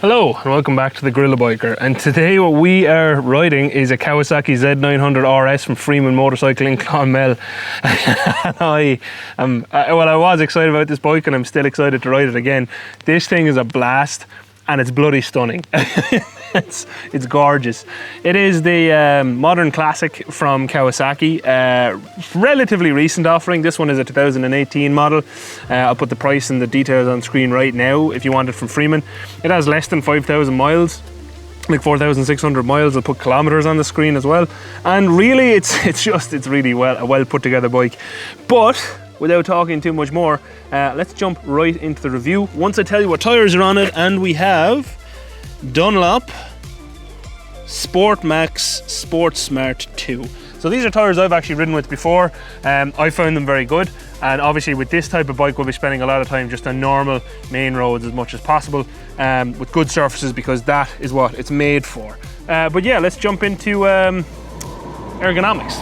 Hello and welcome back to the GorillaBiker, and today what we are riding is a Kawasaki Z900RS from Freeman Motorcycle in Clonmel. And I was excited about this bike and I'm still excited to ride it again. This thing is a blast and it's bloody stunning. It's gorgeous. It is the modern classic from Kawasaki, relatively recent offering. This one is a 2018 model. I'll put the price and the details on screen right now if you want it from Freeman. It has less than 5,000 miles, like 4,600 miles. I'll put kilometers on the screen as well. And really it's really a well put together bike. But without talking too much more, let's jump right into the review once I tell you what tires are on it. And we have Dunlop Sport Max Sport Smart 2. So these are tires I've actually ridden with before. I found them very good, and obviously with this type of bike we'll be spending a lot of time just on normal main roads as much as possible, with good surfaces, because that is what it's made for. But yeah, let's jump into ergonomics.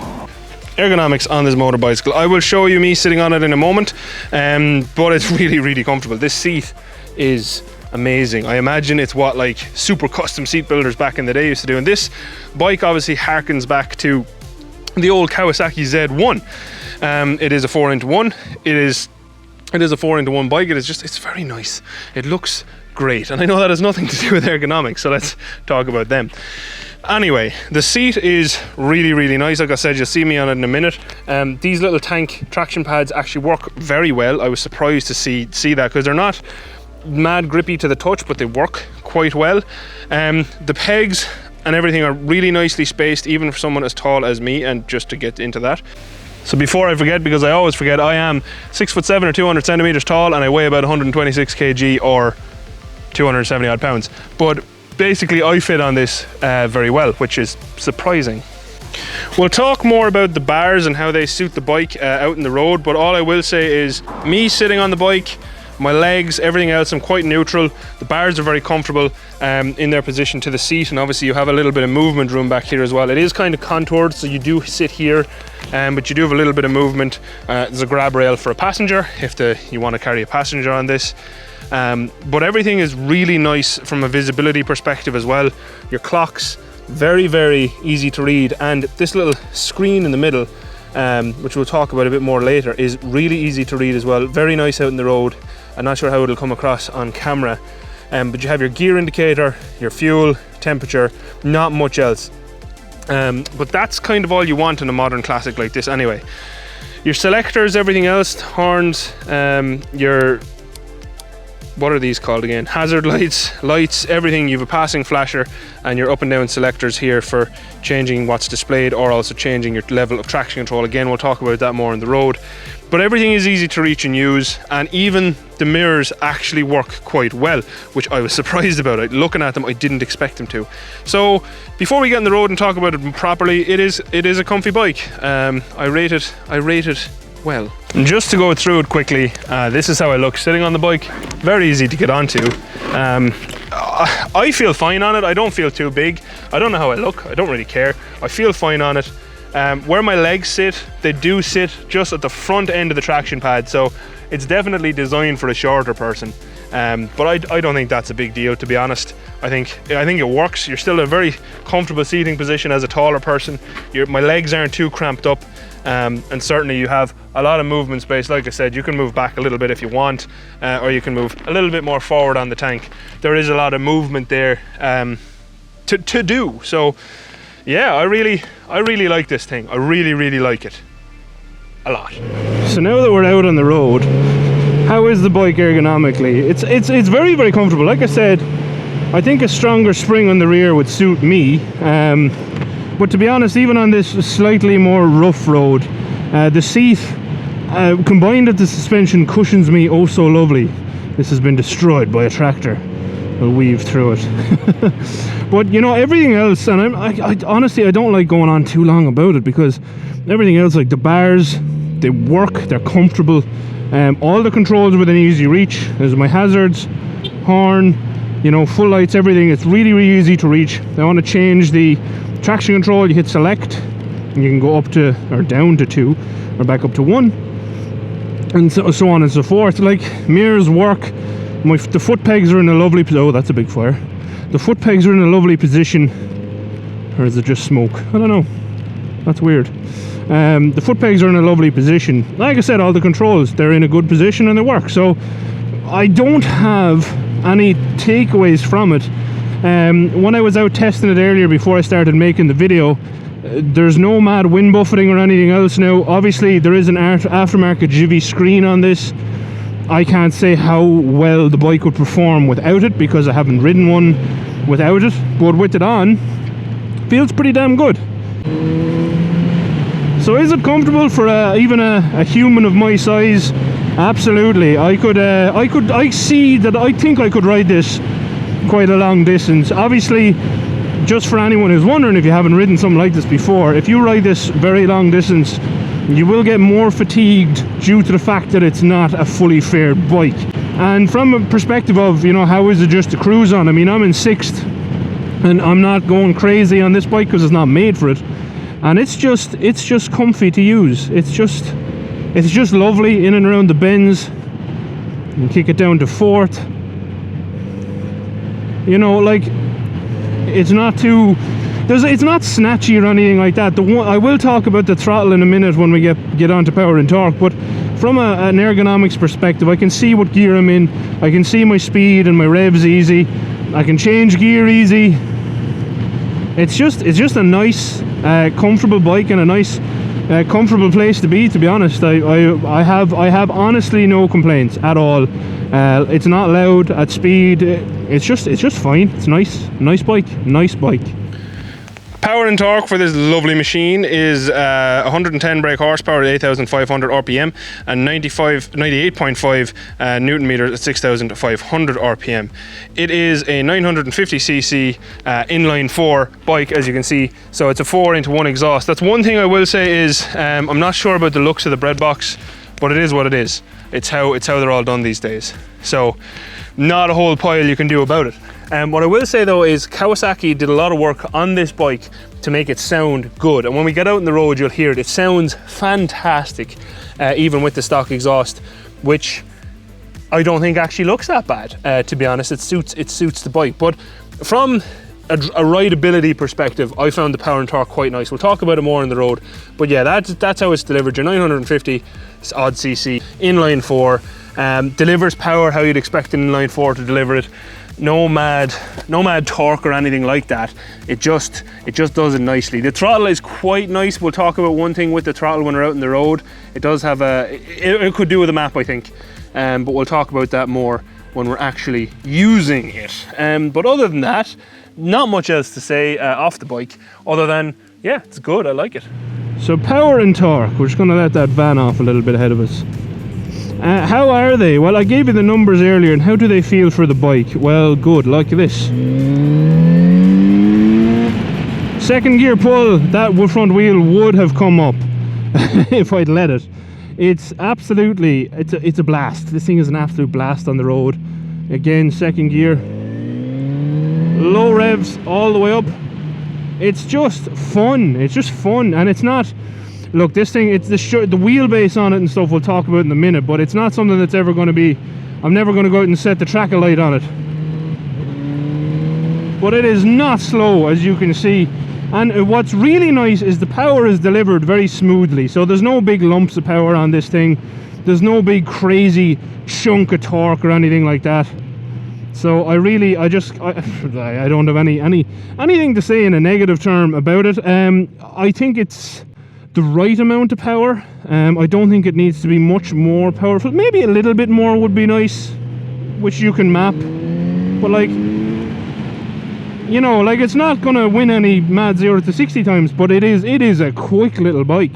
Ergonomics on this motorbicycle. I will show you me sitting on it in a moment, but it's really comfortable. This seat is amazing. I imagine it's what like super custom seat builders back in the day used to do, and this bike obviously harkens back to the old Kawasaki Z1. It is a 4x1. It is a 4x1 bike. It's very nice. It looks great, and I know that has nothing to do with ergonomics, so let's talk about them. Anyway, the seat is really nice. Like I said, you'll see me on it in a minute. These little tank traction pads actually work very well. I was surprised to see that, because they're not mad grippy to the touch, but they work quite well. The pegs and everything are really nicely spaced, even for someone as tall as me. And just to get into that, so before I forget, because I always forget, I am 6'7" or 200 centimeters tall, and I weigh about 126 kg or 270 odd pounds. But basically I fit on this very well, which is surprising. We'll talk more about the bars and how they suit the bike out in the road, but all I will say is, me sitting on the bike, my legs, everything else, I'm quite neutral. The bars are very comfortable in their position to the seat, and obviously you have a little bit of movement room back here as well. It is kind of contoured, so you do sit here, but you do have a little bit of movement. There's a grab rail for a passenger if you want to carry a passenger on this. But everything is really nice from a visibility perspective as well. Your clocks, very easy to read, and this little screen in the middle, which we'll talk about a bit more later, is really easy to read as well. Very nice out in the road. I'm not sure how it'll come across on camera, but you have your gear indicator, your fuel, temperature, not much else. But that's kind of all you want in a modern classic like this anyway. Your selectors, everything else, horns, your, what are these called again? Hazard lights, everything. You have a passing flasher and your up and down selectors here for changing what's displayed, or also changing your level of traction control. Again, we'll talk about that more on the road. But everything is easy to reach and use, and even the mirrors actually work quite well, which I was surprised about. Looking at them, I didn't expect them to. So before we get on the road and talk about it properly, it is a comfy bike. I rate it well. And just to go through it quickly, this is how I look sitting on the bike. Very easy to get onto. I feel fine on it. I don't feel too big. I don't know how I look. I don't really care. I feel fine on it. Where my legs sit, they do sit just at the front end of the traction pad, so it's definitely designed for a shorter person. But I don't think that's a big deal, to be honest. I think it works. You're still in a very comfortable seating position as a taller person. My legs aren't too cramped up, and certainly you have a lot of movement space. Like I said, you can move back a little bit if you want, or you can move a little bit more forward on the tank. There is a lot of movement there to do. So yeah, I really like this thing. I really like it a lot. So now that we're out on the road, how is the bike ergonomically? It's very comfortable. Like I said, I think a stronger spring on the rear would suit me. But to be honest, even on this slightly more rough road, the seat combined with the suspension cushions me oh so lovely. This has been destroyed by a tractor. We'll weave through it. But you know, everything else, and I honestly, I don't like going on too long about it, because everything else, like the bars, they work, they're comfortable. All the controls within easy reach. There's my hazards, horn, you know, full lights, everything. It's really easy to reach. I want to change the traction control. You hit select and you can go up to or down to 2 or back up to 1, and so on and so forth. Like, mirrors work. The foot pegs are in a lovely position. Oh, that's a big fire. The foot pegs are in a lovely position. Or is it just smoke? I don't know. That's weird. The foot pegs are in a lovely position. Like I said, all the controls, they're in a good position and they work. So I don't have any takeaways from it. When I was out testing it earlier before I started making the video, there's no mad wind buffeting or anything else now. Obviously there is an aftermarket Givi screen on this. I can't say how well the bike would perform without it because I haven't ridden one without it, but with it on, feels pretty damn good. So is it comfortable for even a human of my size? Absolutely. I think I could ride this quite a long distance. Obviously, just for anyone who's wondering, if you haven't ridden something like this before, if you ride this very long distance, you will get more fatigued due to the fact that it's not a fully fared bike. And from a perspective of, you know, how is it just to cruise on? I mean, I'm in 6th and I'm not going crazy on this bike because it's not made for it. And it's just comfy to use. It's just lovely in and around the bends. You can kick it down to 4th. You know, like, it's not too... It's not snatchy or anything like that. I will talk about the throttle in a minute when we get onto power and torque, but from an ergonomics perspective, I can see what gear I'm in. I can see my speed and my revs easy. I can change gear easy. It's just a nice, comfortable bike and a nice, comfortable place to be honest. I have honestly no complaints at all. It's not loud at speed. It's just fine. It's nice bike. Power and torque for this lovely machine is 110 brake horsepower at 8,500 RPM and 98.5 Newton meters at 6,500 RPM. It is a 950cc inline 4 bike, as you can see. So it's a 4-into-1 exhaust. That's one thing I will say is I'm not sure about the looks of the bread box, but it is what it is. It's how they're all done these days. So not a whole pile you can do about it. What I will say though is Kawasaki did a lot of work on this bike to make it sound good, and when we get out on the road you'll hear it. It sounds fantastic, even with the stock exhaust, which I don't think actually looks that bad, to be honest. It suits the bike. But from a rideability perspective, I found the power and torque quite nice. We'll talk about it more on the road, but yeah, that's how it's delivered. Your 950 odd cc inline 4 delivers power how you'd expect an inline 4 to deliver it. No mad torque or anything like that. It just does it nicely. The throttle is quite nice. We'll talk about one thing with the throttle when we're out on the road. It does have it could do with a map, I think, but we'll talk about that more when we're actually using it. But other than that, not much else to say off the bike, other than, yeah, it's good, I like it. So power and torque, we're just gonna let that van off a little bit ahead of us. How are they? Well, I gave you the numbers earlier, and how do they feel for the bike? Well, good, like this. Second gear pull, that front wheel would have come up if I'd let it. It's absolutely, it's a blast. This thing is an absolute blast on the road. Again, second gear. Low revs all the way up. It's just fun. It's just fun, and it's not... Look, this thing, it's the wheelbase on it and stuff we'll talk about in a minute, but it's not something that's ever going to be... I'm never going to go out and set the tracker light on it. But it is not slow, as you can see. And what's really nice is the power is delivered very smoothly. So there's no big lumps of power on this thing. There's no big crazy chunk of torque or anything like that. So I don't have anything to say in a negative term about it. I think it's the right amount of power. I don't think it needs to be much more powerful. Maybe a little bit more would be nice, which you can map. But like, you know, like, it's not gonna win any mad 0 to 60 times, but it is a quick little bike.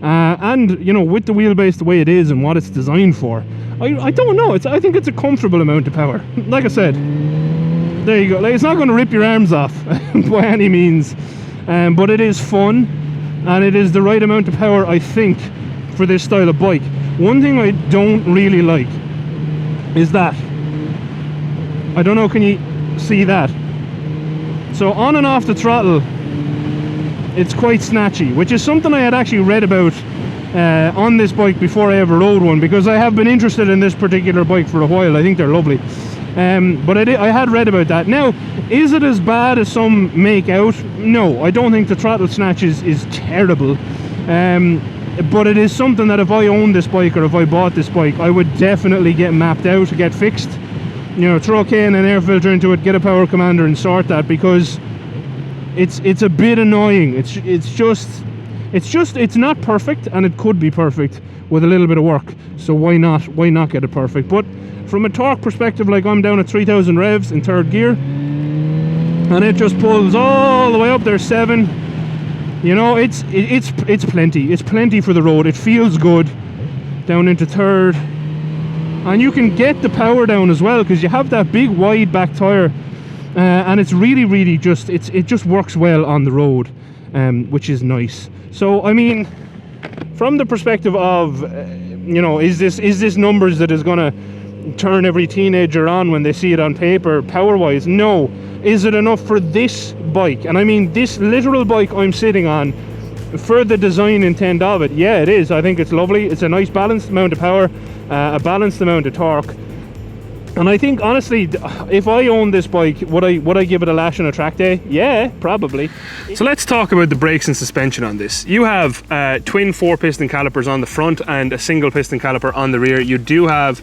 And you know, with the wheelbase the way it is and what it's designed for, I don't know, I think it's a comfortable amount of power. Like I said, there you go. Like, it's not going to rip your arms off by any means, but it is fun, and it is the right amount of power, I think, for this style of bike. One thing I don't really like is that, I don't know, can you see that? So on and off the throttle, it's quite snatchy, which is something I had actually read about on this bike before I ever rode one, because I have been interested in this particular bike for a while. I think they're lovely. But I had read about that. Now, is it as bad as some make out? No, I don't think the throttle snatch is terrible. But it is something that if I owned this bike, or if I bought this bike, I would definitely get mapped out, get fixed. You know, throw a K and an air filter into it, get a power commander and sort that, because it's a bit annoying. It's not perfect, and it could be perfect with a little bit of work. So why not get it perfect? But from a torque perspective, like, I'm down at 3000 revs in third gear, and it just pulls all the way up there, 7. You know, it's plenty. It's plenty for the road. It feels good down into third, and you can get the power down as well, because you have that big wide back tire, and it's really just it just works well on the road, which is nice. So I mean, from the perspective of you know, is this numbers that is gonna turn every teenager on when they see it on paper power wise? No. Is it enough for this bike? And I mean this literal bike I'm sitting on, for the design intent of it, yeah, it is. I think it's lovely. It's a nice balanced amount of power, a balanced amount of torque. And I think, honestly, if I owned this bike, would I give it a lash on a track day? Yeah, probably. So let's talk about the brakes and suspension on this. You have twin 4-piston calipers on the front and a single piston caliper on the rear. You do have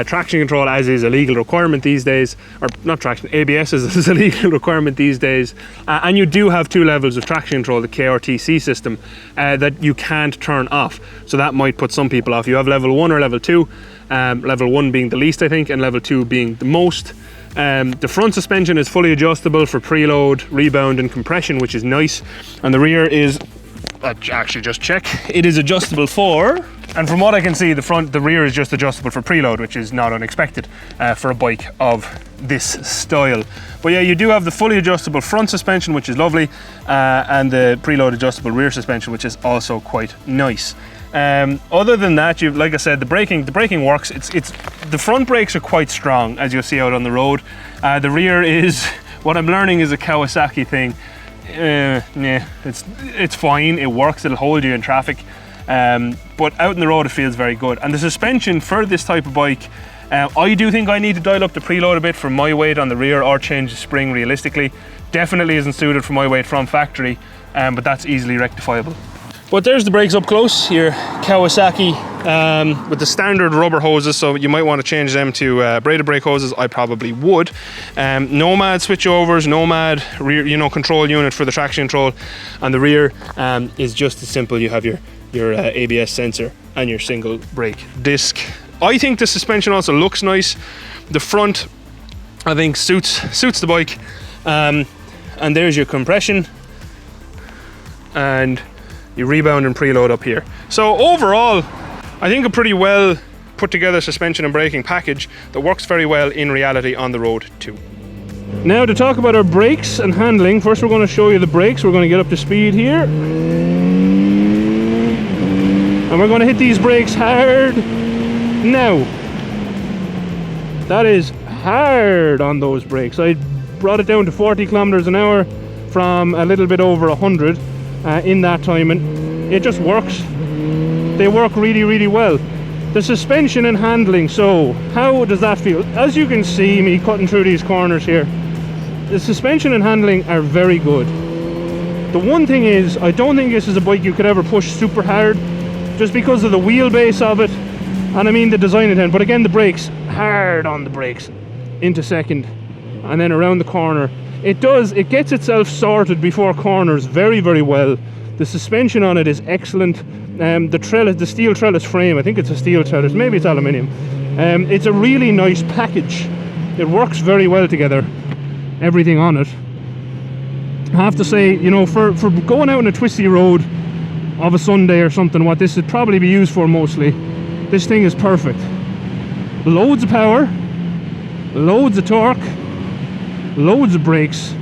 traction control, as is a legal requirement these days, or not traction, ABS is a legal requirement these days. And you do have 2 levels of traction control, the KRTC system, that you can't turn off. So that might put some people off. You have level 1 or level 2. Level 1 being the least, I think, and level 2 being the most. The front suspension is fully adjustable for preload, rebound and compression, which is nice. And the rear is, actually just check, it is adjustable for, and from what I can see, the rear is just adjustable for preload, which is not unexpected for a bike of this style. But yeah, you do have the fully adjustable front suspension, which is lovely, and the preload adjustable rear suspension, which is also quite nice. Other than that, like I said, the braking works. It's the front brakes are quite strong, as you'll see out on the road. The rear is, what I'm learning, is a Kawasaki thing. Yeah, it's fine. It works. It'll hold you in traffic. But out on the road, it feels very good. And the suspension for this type of bike, I do think I need to dial up the preload a bit for my weight on the rear, or change the spring realistically. Definitely isn't suited for my weight from factory, but that's easily rectifiable. But there's the brakes up close, your Kawasaki, with the standard rubber hoses, so you might want to change them to braided brake hoses. I probably would. Nomad switchovers, Nomad rear, you know, control unit for the traction control, and the rear is just as simple. You have your ABS sensor and your single brake disc. I think the suspension also looks nice. The front, I think, suits the bike, and there's your compression and you rebound and preload up here. So overall, I think a pretty well put together suspension and braking package that works very well in reality on the road too. Now to talk about our brakes and handling, first we're going to show you the brakes. We're going to get up to speed here. And we're going to hit these brakes hard. Now, that is hard on those brakes. I brought it down to 40 kilometers an hour from a little bit over 100. In that time, and it just works. They work really well. The suspension and handling, so how does that feel? As you can see me cutting through these corners here, the suspension and handling are very good. The one thing is, I don't think this is a bike you could ever push super hard, just because of the wheelbase of it, and I mean the design intent. But again, the brakes, hard on the brakes into second, and then around the corner. It gets itself sorted before corners very well. The suspension on it is excellent. The steel trellis frame, I think it's a steel trellis, maybe it's aluminium. It's a really nice package. It works very well together, everything on it. I have to say, you know, for going out on a twisty road of a Sunday or something, what this would probably be used for mostly, this thing is perfect. Loads of power, loads of torque, loads of brakes,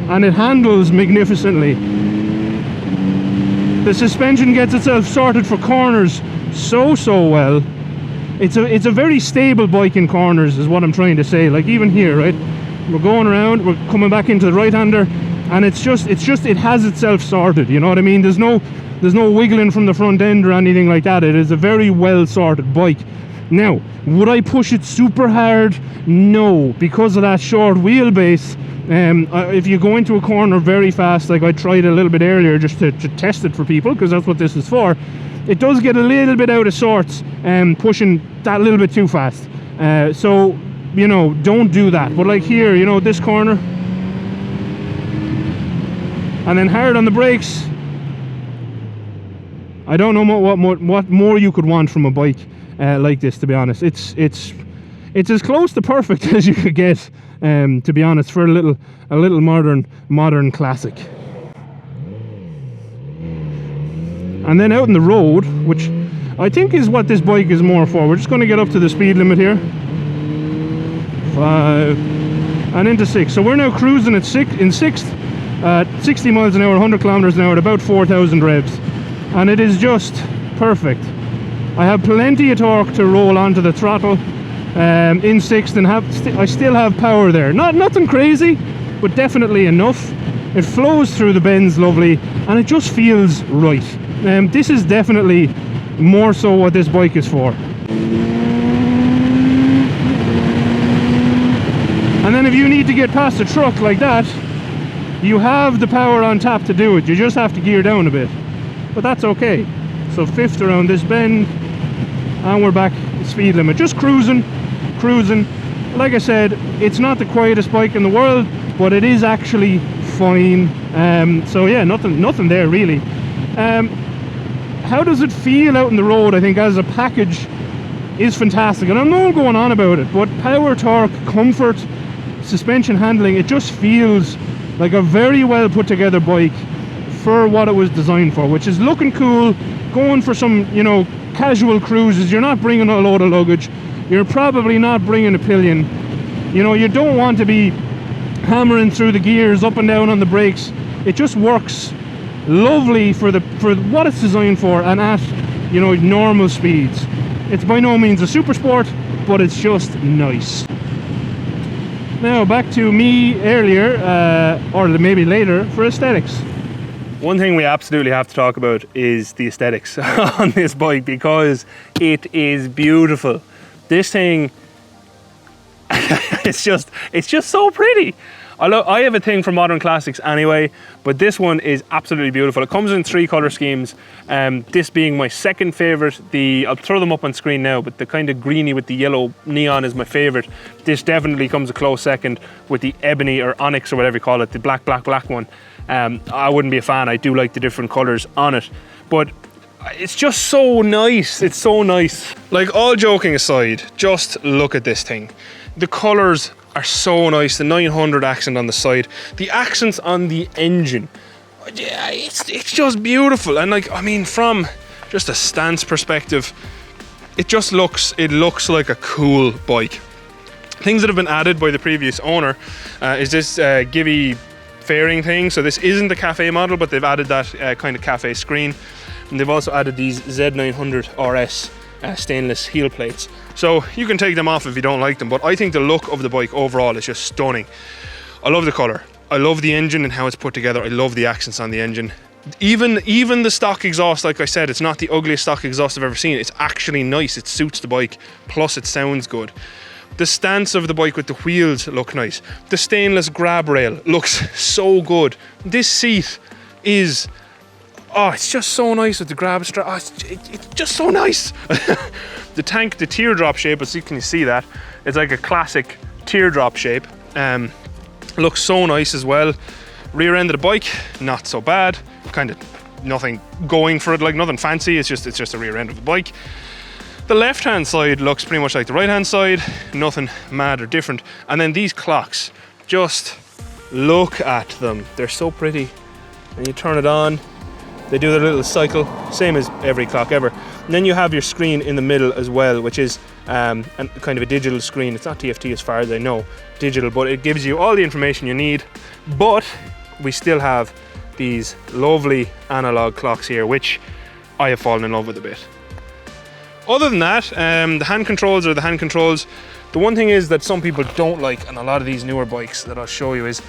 and it handles magnificently. The suspension gets itself sorted for corners so well. It's a very stable bike in corners, is what I'm trying to say. Like even here, right, we're going around, we're coming back into the right hander, and it has itself sorted, you know what I mean? There's no wiggling from the front end or anything like that. It is a very well sorted bike. Now, would I push it super hard? No, because of that short wheelbase. If you go into a corner very fast, like I tried a little bit earlier just to test it for people, because that's what this is for, it does get a little bit out of sorts, pushing that a little bit too fast. So, you know, don't do that. But like here, you know, this corner, and then hard on the brakes. I don't know what more you could want from a bike like this, to be honest. It's as close to perfect as you could get, to be honest, for a little modern classic. And then out in the road, which I think is what this bike is more for. We're just going to get up to the speed limit here. 5 and into 6. So we're now cruising at 6th, 60 miles an hour, 100 kilometers an hour at about 4,000 revs. And it is just perfect. I have plenty of torque to roll onto the throttle in 6th, and I still have power there. Nothing crazy, but definitely enough. It flows through the bends lovely, and it just feels right. This is definitely more so what this bike is for. And then if you need to get past a truck like that, you have the power on tap to do it. You just have to gear down a bit, but that's okay. So 5th around this bend, and we're back to speed limit, just cruising. Like I said, it's not the quietest bike in the world, but it is actually fine. So yeah, nothing there really. How does it feel out in the road? I think as a package is fantastic, and I'm not going on about it, but power, torque, comfort, suspension handling, it just feels like a very well put together bike for what it was designed for, which is looking cool, going for some, you know, casual cruises. You're not bringing a load of luggage, you're probably not bringing a pillion, you know, you don't want to be hammering through the gears up and down on the brakes. It just works lovely for what it's designed for, and at, you know, normal speeds. It's by no means a super sport, but it's just nice. Now back to me earlier, or maybe later, for aesthetics. One thing we absolutely have to talk about is the aesthetics on this bike, because it is beautiful. This thing, it's just so pretty. I have a thing for modern classics anyway, but this one is absolutely beautiful. It comes in 3 color schemes, this being my second favorite. I'll throw them up on screen now, but the kind of greeny with the yellow neon is my favorite. This definitely comes a close second with the ebony or onyx or whatever you call it, the black one. I wouldn't be a fan. I do like the different colors on it, but it's just so nice. It's so nice. Like, all joking aside, just look at this thing. The colors are so nice. The 900 accent on the side, the accents on the engine, yeah, it's just beautiful. And like, I mean, from just a stance perspective, it looks like a cool bike. Things that have been added by the previous owner is this Gibby fairing thing. So this isn't the cafe model, but they've added that kind of cafe screen, and they've also added these Z900RS stainless heel plates. So you can take them off if you don't like them, but I think the look of the bike overall is just stunning. I love the color, I love the engine and how it's put together, I love the accents on the engine. Even the stock exhaust, like I said, it's not the ugliest stock exhaust I've ever seen. It's actually nice, it suits the bike, plus it sounds good. The stance of the bike with the wheels look nice. The stainless grab rail looks so good. This seat is, oh, it's just so nice with the grab strap. Oh, it's just so nice. The tank, the teardrop shape, can you see that? It's like a classic teardrop shape. Looks so nice as well. Rear end of the bike, not so bad. Kind of nothing going for it, like nothing fancy. It's just a rear end of the bike. The left hand side looks pretty much like the right hand side. Nothing mad or different. And then these clocks, just look at them. They're so pretty. And you turn it on, they do their little cycle, same as every clock ever. And then you have your screen in the middle as well, which is kind of a digital screen. It's not TFT as far as I know, digital, but it gives you all the information you need. But we still have these lovely analog clocks here, which I have fallen in love with a bit. Other than that, the hand controls are the hand controls. The one thing is that some people don't like, and a lot of these newer bikes that I'll show you, is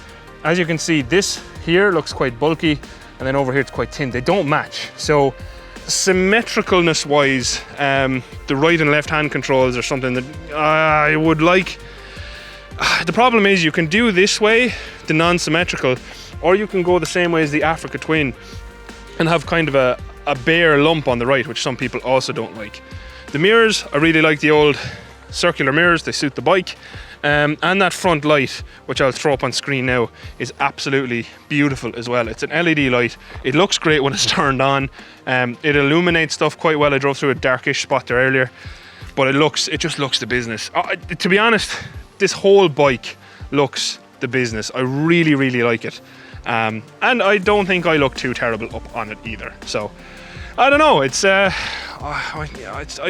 as you can see, this here looks quite bulky, and then over here it's quite thin. They don't match. So symmetricalness wise, the right and left hand controls are something that I would like. The problem is you can do this way, the non-symmetrical, or you can go the same way as the Africa Twin and have kind of a bare lump on the right, which some people also don't like. The mirrors, I really like the old circular mirrors, they suit the bike. And that front light, which I'll throw up on screen now, is absolutely beautiful as well. It's an LED light. It looks great when it's turned on. It illuminates stuff quite well. I drove through a darkish spot there earlier, but it just looks the business. To be honest, this whole bike looks the business. I really, really like it. And I don't think I look too terrible up on it either. So, I don't know, I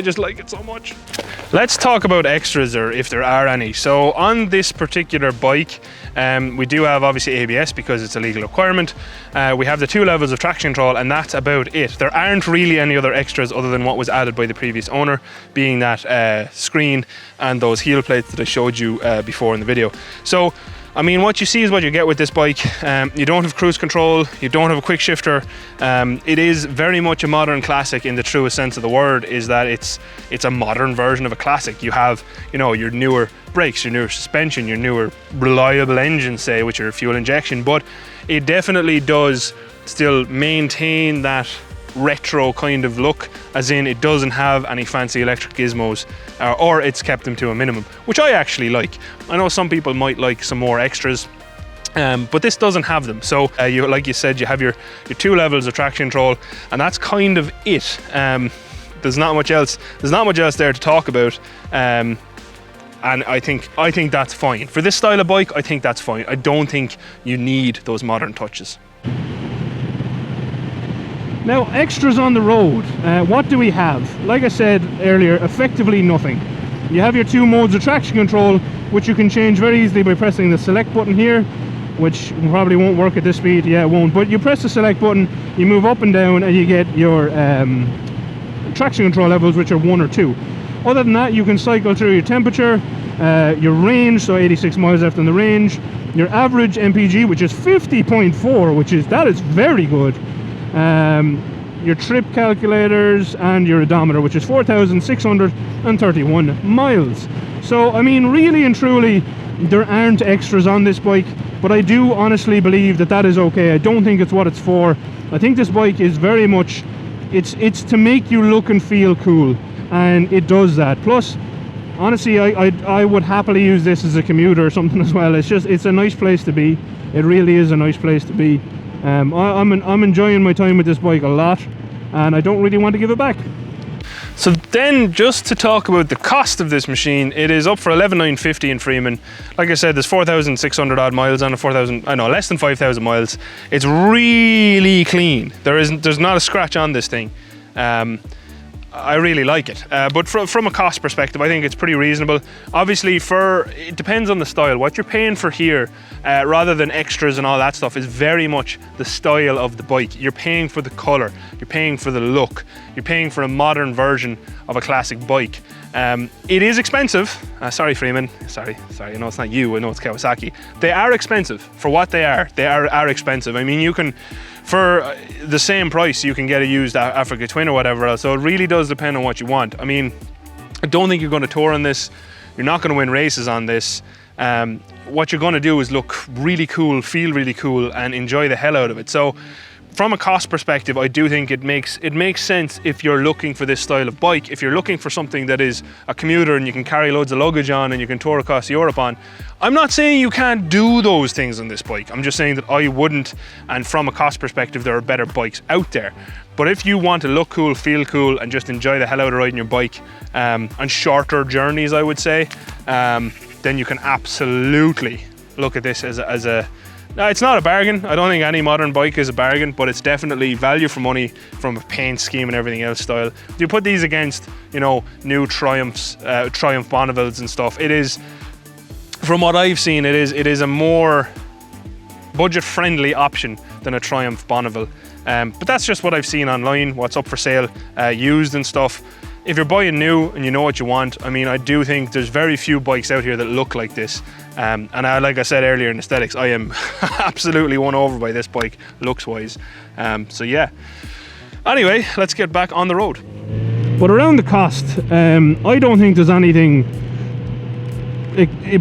just like it so much. Let's talk about extras, or if there are any. So on this particular bike, we do have obviously ABS because it's a legal requirement. We have the 2 levels of traction control, and that's about it. There aren't really any other extras other than what was added by the previous owner, being that screen and those heel plates that I showed you before in the video. So I mean, what you see is what you get with this bike. You don't have cruise control, you don't have a quick shifter. It is very much a modern classic in the truest sense of the word, is that it's a modern version of a classic. You have, you know, your newer brakes, your newer suspension, your newer reliable engine, say, with your fuel injection, but it definitely does still maintain that retro kind of look, as in it doesn't have any fancy electric gizmos, or it's kept them to a minimum, which I actually like. I know some people might like some more extras, but this doesn't have them. So you, like you said, you have your 2 levels of traction control, and that's kind of it. There's not much else there to talk about, and I think that's fine for this style of bike. I think that's fine. I don't think you need those modern touches. Now, extras on the road, what do we have? Like I said earlier, effectively nothing. You have your 2 modes of traction control, which you can change very easily by pressing the select button here, which probably won't work at this speed. Yeah, it won't, but you press the select button, you move up and down, and you get your traction control levels, which are 1 or 2. Other than that, you can cycle through your temperature, your range, so 86 miles left on the range, your average MPG, which is 50.4, that is very good. Your trip calculators, and your odometer, which is 4,631 miles. So I mean, really and truly, there aren't extras on this bike, but I do honestly believe that is okay. I don't think it's what it's for. I think this bike is very much, it's to make you look and feel cool, and it does that. Plus, honestly, I would happily use this as a commuter or something as well. It's a nice place to be. It really is a nice place to be. I'm enjoying my time with this bike a lot, and I don't really want to give it back. So then, just to talk about the cost of this machine, it is up for 11,950 in Freeman. Like I said, there's 4,600 odd miles on it, less than 5,000 miles. It's really clean. There's not a scratch on this thing. I really like it, but from a cost perspective, I think it's pretty reasonable. Obviously, it depends on the style. What you're paying for here, rather than extras and all that stuff, is very much the style of the bike. You're paying for the color, you're paying for the look, you're paying for a modern version of a classic bike. It is expensive. Sorry, Freeman. Sorry. I know it's not you. I know it's Kawasaki. They are expensive for what they are. They are expensive. I mean, you can, for the same price, you can get a used Africa Twin or whatever else. So it really does depend on what you want. I mean, I don't think you're going to tour on this. You're not going to win races on this. What you're going to do is look really cool, feel really cool, and enjoy the hell out of it. So from a cost perspective, I do think it makes sense if you're looking for this style of bike. If you're looking for something that is a commuter and you can carry loads of luggage on and you can tour across Europe on, I'm not saying you can't do those things on this bike. I'm just saying that I wouldn't, and from a cost perspective, there are better bikes out there. But if you want to look cool, feel cool, and just enjoy the hell out of riding your bike, on shorter journeys, I would say, then you can absolutely look at this as a it's not a bargain. I don't think any modern bike is a bargain, but it's definitely value for money from a paint scheme and everything else style. You put these against, you know, new Triumphs, Triumph Bonnevilles and stuff. It is, from what I've seen, it is a more budget-friendly option than a Triumph Bonneville. But that's just what I've seen online, what's up for sale, used and stuff. if you're buying new and you know what you want, I mean, I do think there's very few bikes out here that look like this. And like I said earlier in aesthetics, I am absolutely won over by this bike, looks-wise. So yeah. Anyway, let's get back on the road. But around the cost, I don't think there's anything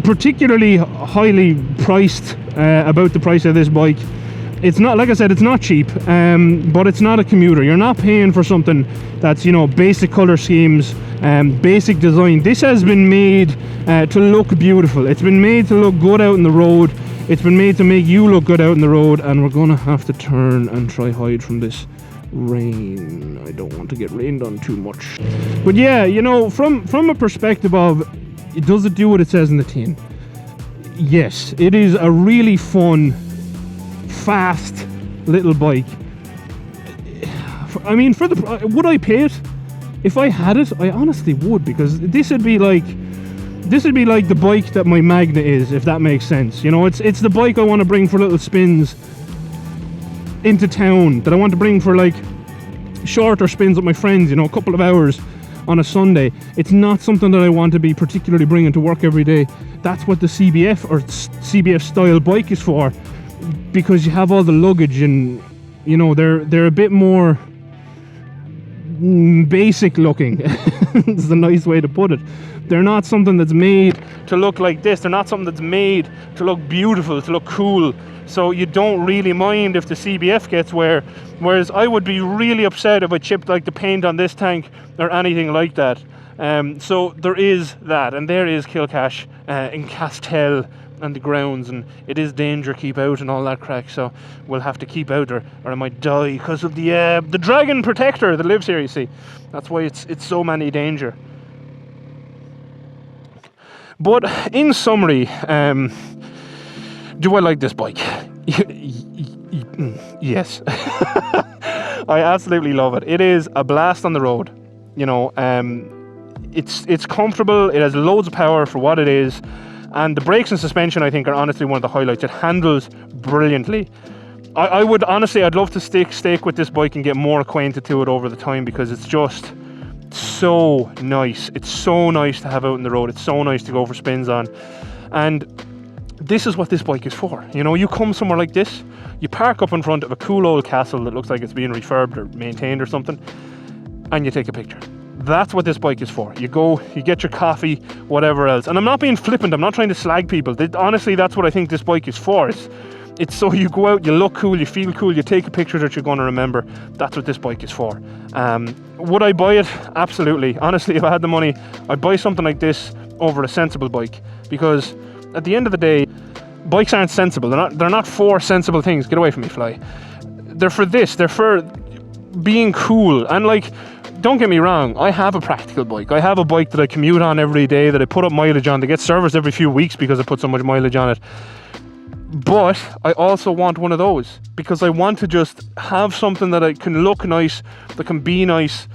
particularly highly priced about the price of this bike. It's not, like I said, it's not cheap, but it's not a commuter. You're not paying for something that's, you know, basic color schemes, basic design. This has been made to look beautiful. It's been made to look good out in the road. It's been made to make you look good out in the road, and we're gonna have to turn and try hide from this rain. I don't want to get rained on too much. But yeah, you know, from a perspective of, does it do what it says in the tin? Yes, it is a really fun, fast little bike. I mean, would I pay it? If I had it, I honestly would, because this would be like the bike that my Magna is, if that makes sense. You know, it's the bike I want to bring for little spins into town, that I want to bring for like shorter spins with my friends, you know, a couple of hours on a Sunday. It's not something that I want to be particularly bringing to work every day. That's what the CBF or CBF style bike is for, because you have all the luggage, and you know, they're a bit more basic looking. It's the nice way to put it. They're not something that's made to look like this. They're not something that's made to look beautiful, to look cool. So you don't really mind if the CBF gets wear. Whereas I would be really upset if I chipped like the paint on this tank or anything like that. So there is that, and there is Kilcash in Castell and the grounds, and it is danger, keep out and all that crack. So we'll have to keep out, or I might die because of the dragon protector that lives here. You see, that's why it's so many danger. But in summary, do I like this bike? Yes. I absolutely love it. It is a blast on the road. You know, it's comfortable. It has loads of power for what it is. And the brakes and suspension, I think, are honestly one of the highlights. It handles brilliantly. I would honestly, I'd love to stake with this bike and get more acquainted to it over the time, because it's just so nice. It's so nice to have out in the road. It's so nice to go for spins on. And this is what this bike is for. You know, you come somewhere like this, you park up in front of a cool old castle that looks like it's being refurbed or maintained or something, and you take a picture. That's what this bike is for. You go, you get your coffee, whatever else. And I'm not being flippant, I'm not trying to slag people. Honestly, that's what I think this bike is for. It's so you go out, you look cool, you feel cool, you take a picture that you're going to remember. That's what this bike is for. Would I buy it? Absolutely. Honestly, if I had the money, I'd buy something like this over a sensible bike, because at the end of the day, bikes aren't sensible. They're not for sensible things. Get away from me, fly. They're for this. They're for being cool. And like, don't get me wrong, I have a practical bike. I have a bike that I commute on every day, that I put up mileage on, that gets serviced every few weeks because I put so much mileage on it. But I also want one of those, because I want to just have something that I can look nice, that can be nice.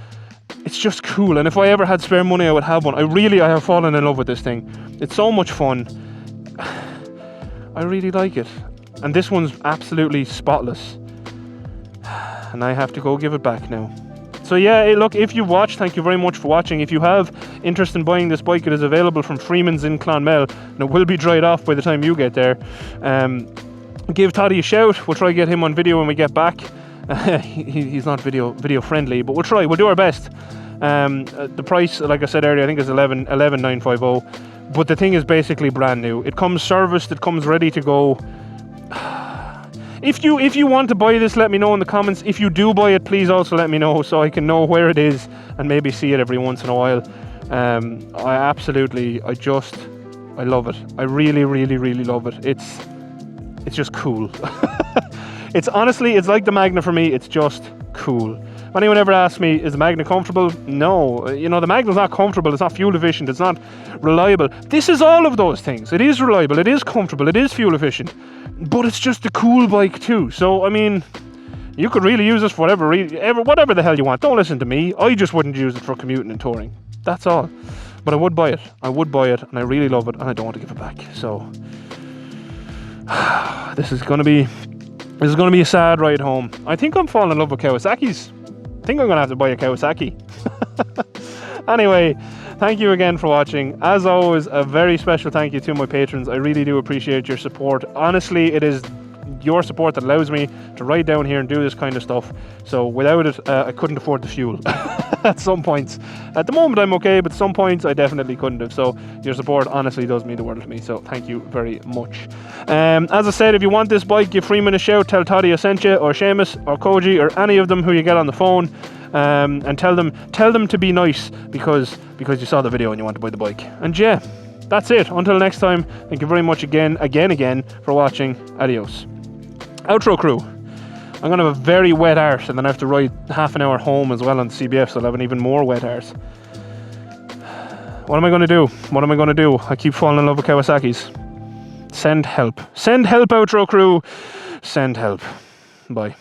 It's just cool. And if I ever had spare money, I would have one. I have fallen in love with this thing. It's so much fun. I really like it. And this one's absolutely spotless. And I have to go give it back now. So yeah, look, if you watched, thank you very much for watching. If you have interest in buying this bike, it is available from Freeman's in Clonmel, and it will be dried off by the time you get there. Give Toddy a shout. We'll try to get him on video when we get back. He's not video friendly, but we'll try. We'll do our best. The price, like I said earlier, I think is 11,950. But the thing is basically brand new. It comes serviced. It comes ready to go. If you want to buy this, let me know in the comments. If you do buy it, please also let me know, so I can know where it is and maybe see it every once in a while. I love it. I really, really, really love it. It's just cool. It's like the Magna for me. It's just cool. If anyone ever asks me, is the Magna comfortable? No. You know, the Magna's not comfortable. It's not fuel efficient. It's not reliable. This is all of those things. It is reliable. It is comfortable. It is fuel efficient. But it's just a cool bike too. So, I mean, you could really use this for whatever the hell you want. Don't listen to me. I just wouldn't use it for commuting and touring. That's all. But I would buy it. I would buy it, and I really love it, and I don't want to give it back. So, this is going to be a sad ride home. I think I'm falling in love with Kawasaki's. I think I'm going to have to buy a Kawasaki. Anyway, thank you again for watching. As always, a very special thank you to my patrons. I really do appreciate your support. Honestly, it is your support that allows me to ride down here and do this kind of stuff. So without it, I couldn't afford the fuel at some points. At the moment I'm okay, but some points I definitely couldn't have. So your support honestly does mean the world to me. So thank you very much. As I said, if you want this bike, give Freeman a shout. Tell Toddy I sent you, or Seamus, or Koji, or any of them who you get on the phone. And tell them to be nice because you saw the video and you want to buy the bike. And yeah, that's it. Until next time, thank you very much again for watching. Adios. Outro crew. I'm going to have a very wet arse and then I have to ride half an hour home as well on the CBF, so I'll have an even more wet arse. What am I going to do? What am I going to do? I keep falling in love with Kawasaki's. Send help. Send help, outro crew. Send help. Bye.